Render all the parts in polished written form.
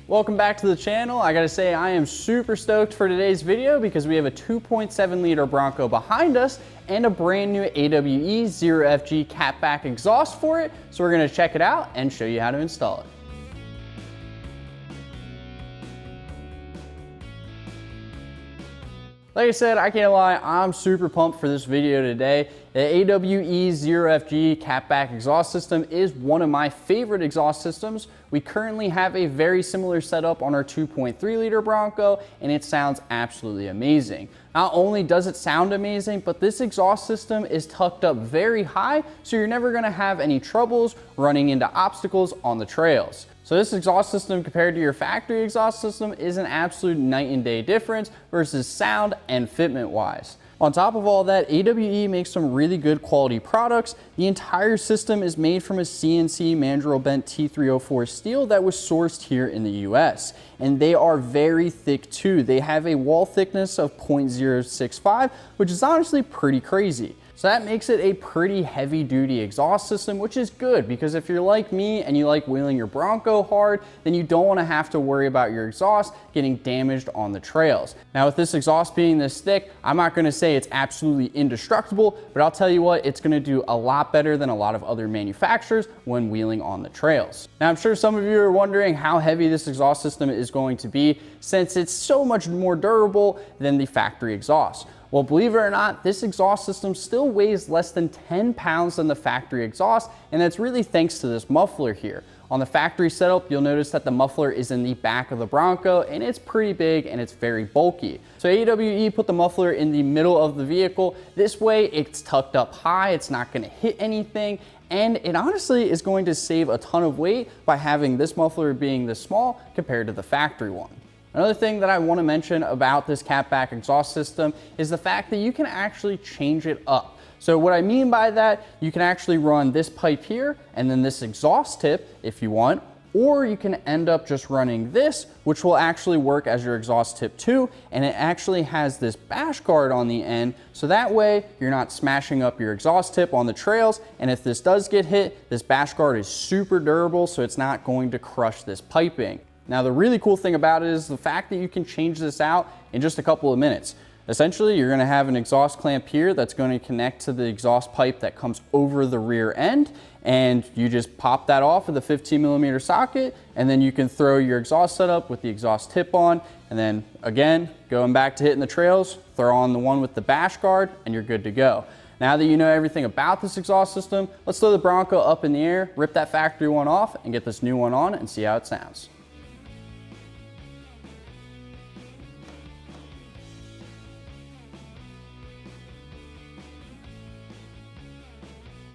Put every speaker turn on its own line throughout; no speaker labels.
Welcome back to the channel. I gotta say I am super stoked for today's video because we have a 2.7 liter Bronco behind us and a brand new AWE 0FG catback exhaust for it. So we're gonna check it out and show you how to install it. Like I said, I can't lie, I'm super pumped for this video today. The AWE 0FG catback exhaust system is one of my favorite exhaust systems. We currently have a very similar setup on our 2.3 liter Bronco, and it sounds absolutely amazing. Not only does it sound amazing, but this exhaust system is tucked up very high, so you're never gonna have any troubles running into obstacles on the trails. So this exhaust system compared to your factory exhaust system is an absolute night and day difference versus sound and fitment wise. On top of all that, AWE makes some really good quality products. The entire system is made from a CNC mandrel-bent T304 steel that was sourced here in the US. And they are very thick too. They have a wall thickness of 0.065, which is honestly pretty crazy. So that makes it a pretty heavy duty exhaust system, which is good because if you're like me and you like wheeling your Bronco hard, then you don't want to have to worry about your exhaust getting damaged on the trails. Now with this exhaust being this thick, I'm not going to say it's absolutely indestructible, but I'll tell you what, it's going to do a lot better than a lot of other manufacturers when wheeling on the trails. Now I'm sure some of you are wondering how heavy this exhaust system is going to be since it's so much more durable than the factory exhaust. Well, believe it or not, this exhaust system still weighs less than 10 pounds than the factory exhaust, and that's really thanks to this muffler here. On the factory setup, you'll notice that the muffler is in the back of the Bronco, and it's pretty big and it's very bulky. So AWE put the muffler in the middle of the vehicle. This way, it's tucked up high, it's not gonna hit anything, and it honestly is going to save a ton of weight by having this muffler being this small compared to the factory one. Another thing that I want to mention about this catback exhaust system is the fact that you can actually change it up. So what I mean by that, you can actually run this pipe here and then this exhaust tip if you want, or you can end up just running this, which will actually work as your exhaust tip too, and it actually has this bash guard on the end, so that way you're not smashing up your exhaust tip on the trails, and if this does get hit, this bash guard is super durable, so it's not going to crush this piping. Now the really cool thing about it is the fact that you can change this out in just a couple of minutes. Essentially, you're going to have an exhaust clamp here that's going to connect to the exhaust pipe that comes over the rear end, and you just pop that off with a 15mm socket, and then you can throw your exhaust setup with the exhaust tip on, and then again, going back to hitting the trails, throw on the one with the bash guard, and you're good to go. Now that you know everything about this exhaust system, let's throw the Bronco up in the air, rip that factory one off, and get this new one on and see how it sounds.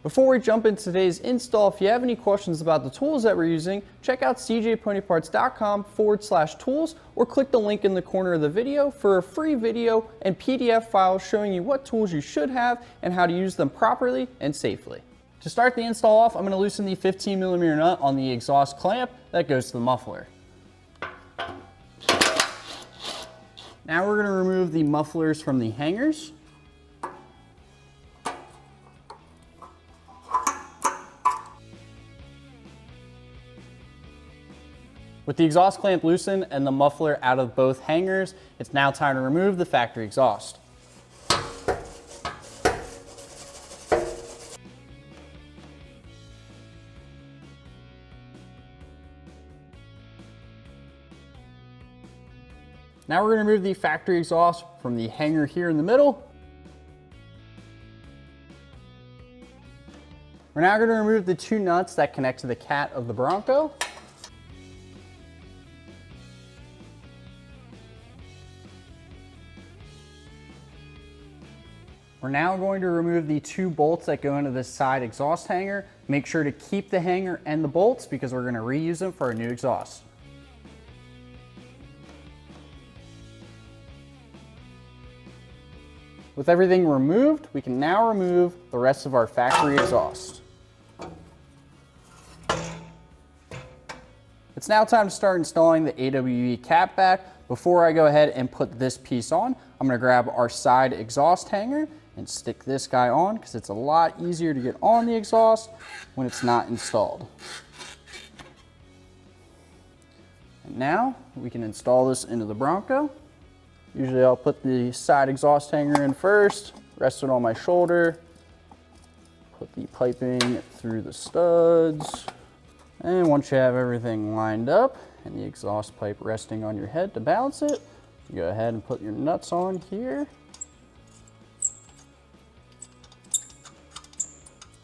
Before we jump into today's install, if you have any questions about the tools that we're using, check out cjponyparts.com/tools or click the link in the corner of the video for a free video and PDF file showing you what tools you should have and how to use them properly and safely. To start the install off, I'm going to loosen the 15mm nut on the exhaust clamp that goes to the muffler. Now we're going to remove the mufflers from the hangers. With the exhaust clamp loosened and the muffler out of both hangers, it's now time to remove the factory exhaust. Now we're going to remove the factory exhaust from the hanger here in the middle. We're now going to remove the two nuts that connect to the cat of the Bronco. We're now going to remove the two bolts that go into this side exhaust hanger. Make sure to keep the hanger and the bolts because we're going to reuse them for our new exhaust. With everything removed, we can now remove the rest of our factory exhaust. It's now time to start installing the AWE catback. Before I go ahead and put this piece on, I'm going to grab our side exhaust hanger and stick this guy on because it's a lot easier to get on the exhaust when it's not installed. And now we can install this into the Bronco. Usually I'll put the side exhaust hanger in first, rest it on my shoulder, put the piping through the studs. And once you have everything lined up and the exhaust pipe resting on your head to balance it, you go ahead and put your nuts on here.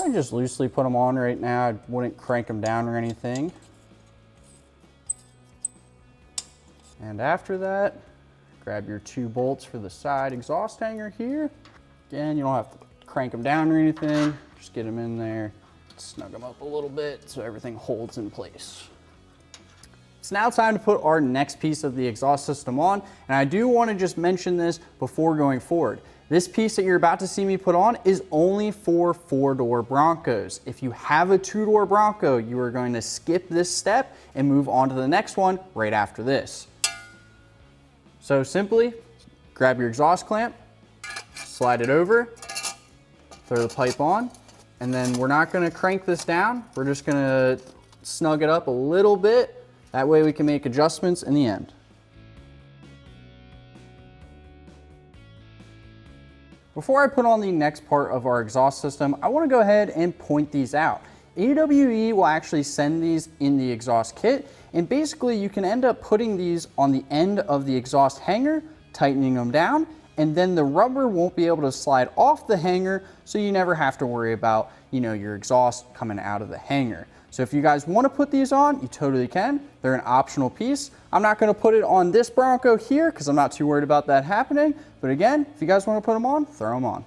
I just loosely put them on right now. I wouldn't crank them down or anything. And after that, grab your 2 bolts for the side exhaust hanger here. Again, you don't have to crank them down or anything. Just get them in there, snug them up a little bit so everything holds in place. It's now time to put our next piece of the exhaust system on, and I do want to just mention this before going forward. This piece that you're about to see me put on is only for 4-door Broncos. If you have a 2-door Bronco, you are going to skip this step and move on to the next one right after this. So simply grab your exhaust clamp, slide it over, throw the pipe on, and then we're not going to crank this down. We're just going to snug it up a little bit. That way we can make adjustments in the end. Before I put on the next part of our exhaust system, I want to go ahead and point these out. AWE will actually send these in the exhaust kit, and basically you can end up putting these on the end of the exhaust hanger, tightening them down, and then the rubber won't be able to slide off the hanger, so you never have to worry about, your exhaust coming out of the hanger. So if you guys want to put these on, you totally can. They're an optional piece. I'm not going to put it on this Bronco here because I'm not too worried about that happening. But again, if you guys want to put them on, throw them on.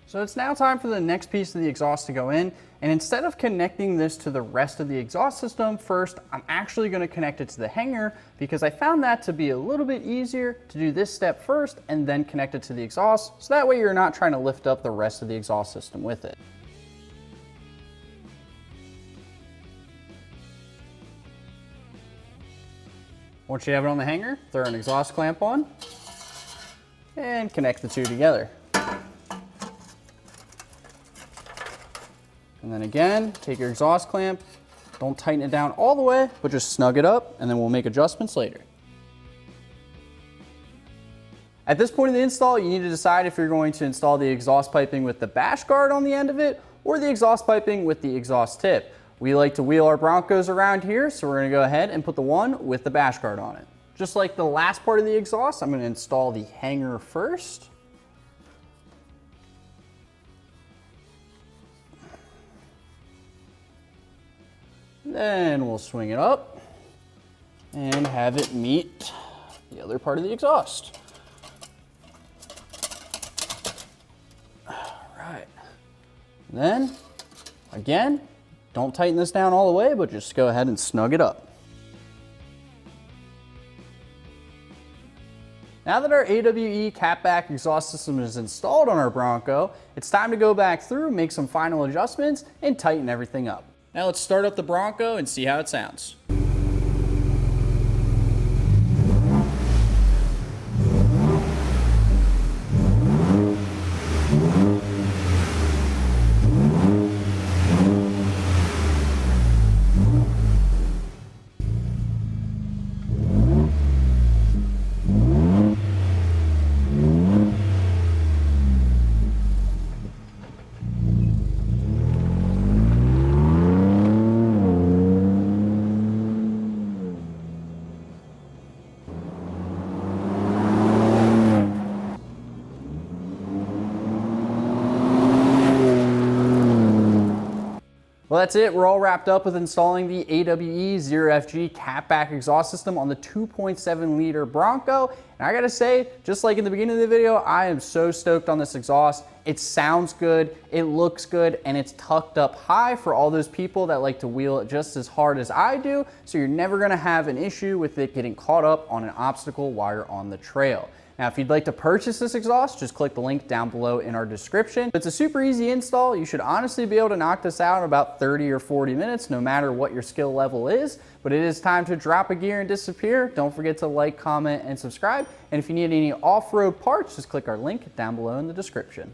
So it's now time for the next piece of the exhaust to go in. And instead of connecting this to the rest of the exhaust system first, I'm actually going to connect it to the hanger because I found that to be a little bit easier to do this step first and then connect it to the exhaust. So that way you're not trying to lift up the rest of the exhaust system with it. Once you have it on the hanger, throw an exhaust clamp on and connect the two together. And then again, take your exhaust clamp, don't tighten it down all the way, but just snug it up, and then we'll make adjustments later. At this point in the install, you need to decide if you're going to install the exhaust piping with the bash guard on the end of it or the exhaust piping with the exhaust tip. We like to wheel our Broncos around here, so we're going to go ahead and put the one with the bash guard on it. Just like the last part of the exhaust, I'm going to install the hanger first. Then we'll swing it up and have it meet the other part of the exhaust. All right. Then, again, don't tighten this down all the way, but just go ahead and snug it up. Now that our AWE catback exhaust system is installed on our Bronco, it's time to go back through, make some final adjustments, and tighten everything up. Now let's start up the Bronco and see how it sounds. Well, that's it. We're all wrapped up with installing the AWE 0FG catback exhaust system on the 2.7 liter Bronco. And I gotta say, just like in the beginning of the video, I am so stoked on this exhaust. It sounds good, it looks good, and it's tucked up high for all those people that like to wheel it just as hard as I do. So you're never gonna have an issue with it getting caught up on an obstacle while you're on the trail. Now, if you'd like to purchase this exhaust, just click the link down below in our description. It's a super easy install. You should honestly be able to knock this out in about 30 or 40 minutes, no matter what your skill level is. But it is time to drop a gear and disappear. Don't forget to like, comment, and subscribe. And if you need any off-road parts, just click our link down below in the description.